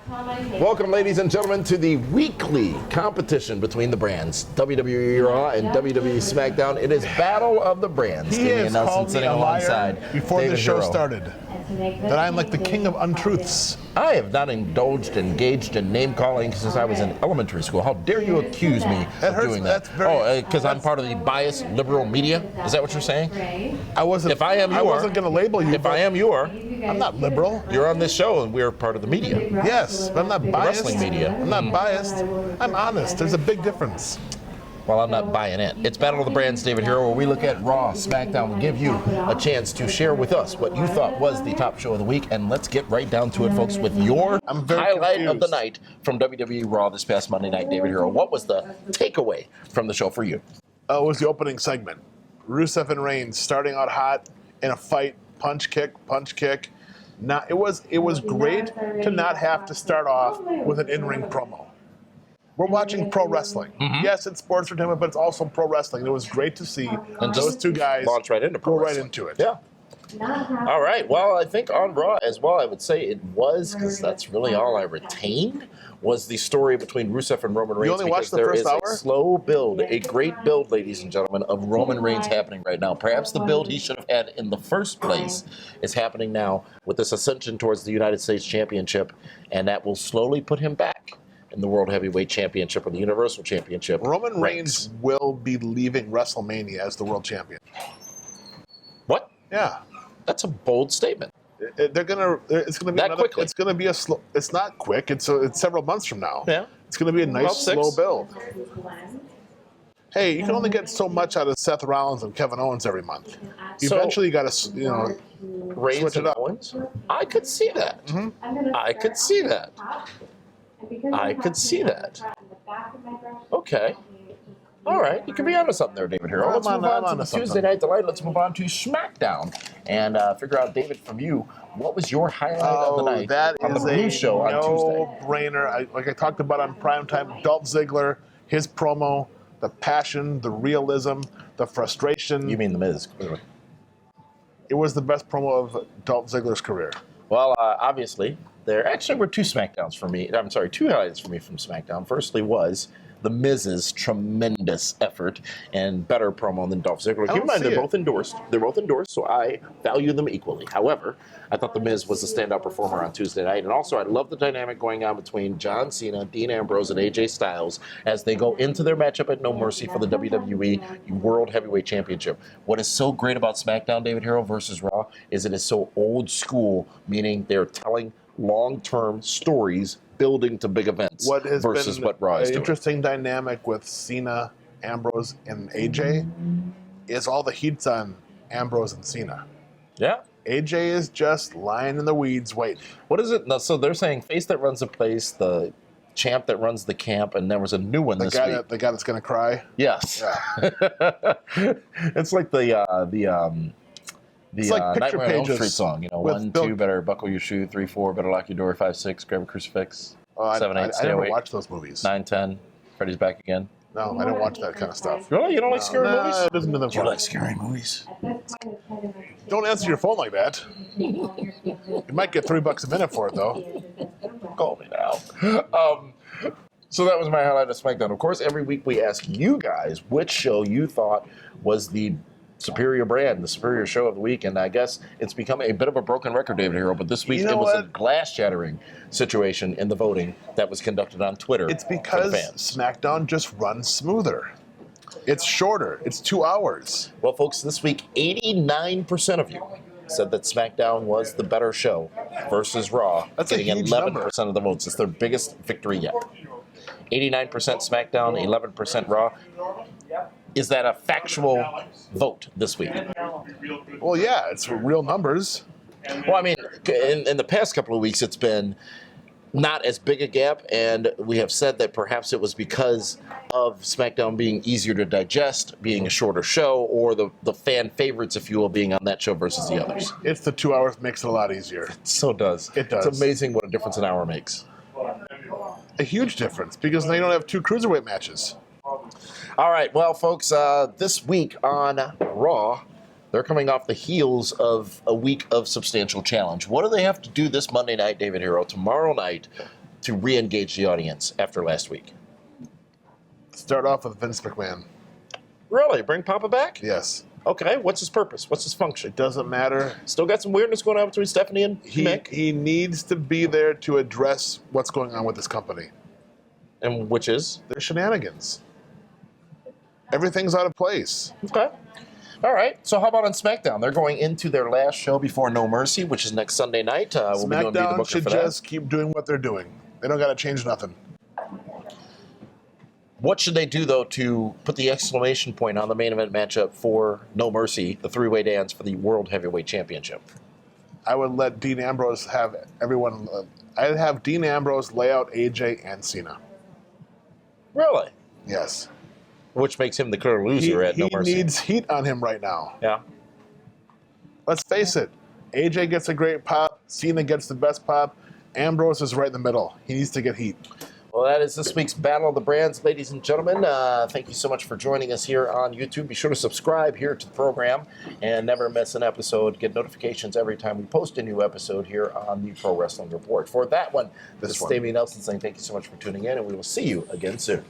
Welcome, ladies and gentlemen, to the weekly competition between the brands, WWE Raw and WWE Smackdown. It is Battle of the Brands. He Damian has Nelson called me sitting a alongside liar before David the show Hero. started. That I'm like the king of untruths. I have not engaged in name calling since I was in elementary school. How dare you accuse me That of hurts. doing that? That's Because I'm part of the biased liberal media? Is that what you're saying? I wasn't. If I am, you I are. wasn't going to label you. If I am, you are. I'm not liberal. You're on this show, and we're part of the media. Yes, but I'm not biased. wrestling media. I'm not biased. I'm honest. There's a big difference. Well, I'm not buying it. It's Battle of the Brands, David Hero, where we look at Raw, Smackdown, and give you a chance to share with us what you thought was the top show of the week. And let's get right down to it, folks, with your highlight of the night from WWE Raw this past Monday night, David Hero. What was the takeaway from the show for you? It was the opening segment. Rusev and Reigns starting out hot in a fight, punch kick. It was great to not have to start off with an in-ring promo. We're watching pro wrestling. Mm-hmm. Yes, it's sports entertainment, but it's also pro wrestling. It was great to see And those two guys launch right into pro go right wrestling. into it. Yeah. All right. Well, I think on Raw as well, I would say it was, because that's really all I retained, was the story between Rusev and Roman Reigns. You only watched the because first there hour? is a slow build, a great build, ladies and gentlemen, of Roman Reigns happening right now. Perhaps the build he should have had in the first place is happening now with this ascension towards the United States Championship, and that will slowly put him back in the World Heavyweight Championship or the Universal Championship. Roman Reigns will be leaving WrestleMania as the world champion. What? Yeah. That's a bold statement. It's gonna be That quickly? It's gonna be a slow. It's not quick. It's several months from now. Yeah. It's gonna be a nice About slow 6. build. Hey, you can only get so much out of Seth Rollins and Kevin Owens every month. So- Eventually, you got to Reigns switch it and up. Owens? I could see that. I could see that. I could see that. Okay. All right. You can be onto something there, David Hero. Let's move on to the Tuesday Night Delight. Let's move on to SmackDown and figure out, David, from you, what was your highlight of the night that on the is Blue a Show on Tuesday? no-brainer. Like I talked about on Primetime, Dolph Ziggler, his promo, the passion, the realism, the frustration. You mean The Miz, clearly. It was the best promo of Dolph Ziggler's career. Well, obviously, there actually were two highlights for me from SmackDown. Firstly was The Miz's tremendous effort and better promo than Dolph Ziggler. Keep in mind, they're both endorsed. They're both endorsed, so I value them equally. However, I thought The Miz was the standout performer on Tuesday night. And also, I love the dynamic going on between John Cena, Dean Ambrose, and AJ Styles as they go into their matchup at No Mercy for the WWE World Heavyweight Championship. What is so great about SmackDown, David Hero, versus Raw is it is so old school, meaning they're telling long-term stories building to big events What has versus been what Raw is an doing. interesting dynamic with Cena, Ambrose, and AJ is all the heat's on Ambrose and Cena. Yeah. AJ is just lying in the weeds waiting. What is it? No, so they're saying face that runs the place, the champ that runs the camp, and there was a new one The this guy week. that's going to cry. Yes. Yeah. It's like the It's like picture Nightmare on Elm pages Street song. You know, with 1, Bill- 2, better buckle your shoe. 3, 4, better lock your door. 5, 6, grab a crucifix. 7, 8, I stay never awake. watched those movies. 9, 10, Freddy's back again. No, I don't watch that kind of stuff. Really? You don't like scary movies? It doesn't do them Do you for me. like scary movies? Don't answer your phone like that. You might get $3 a minute for it, though. Call me now. So that was my highlight of SmackDown. Of course, every week we ask you guys which show you thought was the superior brand, the superior show of the week, and I guess it's become a bit of a broken record, David Hero, but this week You know it was a what? glass-shattering situation in the voting that was conducted on Twitter. It's for the because fans. SmackDown just runs smoother. It's shorter. It's 2 hours. Well, folks, this week 89% of you said that SmackDown was the better show versus Raw, That's a getting huge 11% number. of the votes. It's their biggest victory yet. 89% SmackDown, 11% Raw. Is that a factual vote this week? Well, yeah, it's real numbers. Well, I mean, in the past couple of weeks, it's been not as big a gap, and we have said that perhaps it was because of SmackDown being easier to digest, being a shorter show, or the fan favorites, if you will, being on that show versus the others. It's the 2 hours makes it a lot easier. So does. It does. It's amazing what a difference an hour makes. A huge difference, because now you don't have 2 cruiserweight matches. All right, well, folks, this week on Raw, they're coming off the heels of a week of substantial challenge. What do they have to do this Monday night, David Hero? Tomorrow night, to re-engage the audience after last week? Start off with Vince McMahon. Really? Bring Papa back? Yes. Okay. What's his purpose? What's his function? It doesn't matter. Still got some weirdness going on between Stephanie and Mick. He needs to be there to address what's going on with this company. And which is? Their shenanigans. Everything's out of place. Okay. All right. So how about on SmackDown? They're going into their last show before No Mercy, which is next Sunday night. We'll be doing the SmackDown booking should for that. just keep doing what they're doing. They don't got to change nothing. What should they do, though, to put the exclamation point on the main event matchup for No Mercy, the three-way dance for the World Heavyweight Championship? I would let Dean Ambrose have everyone. I'd have Dean Ambrose lay out AJ and Cena. Really? Yes. Which makes him the clear loser at No Mercy. He needs heat on him right now. Yeah. Let's face it. AJ gets a great pop. Cena gets the best pop. Ambrose is right in the middle. He needs to get heat. Well, that is this week's Battle of the Brands, ladies and gentlemen. Thank you so much for joining us here on YouTube. Be sure to subscribe here to the program and never miss an episode. Get notifications every time we post a new episode here on the Pro Wrestling Report. For that one, this is Davey Nelson saying thank you so much for tuning in, and we will see you again soon.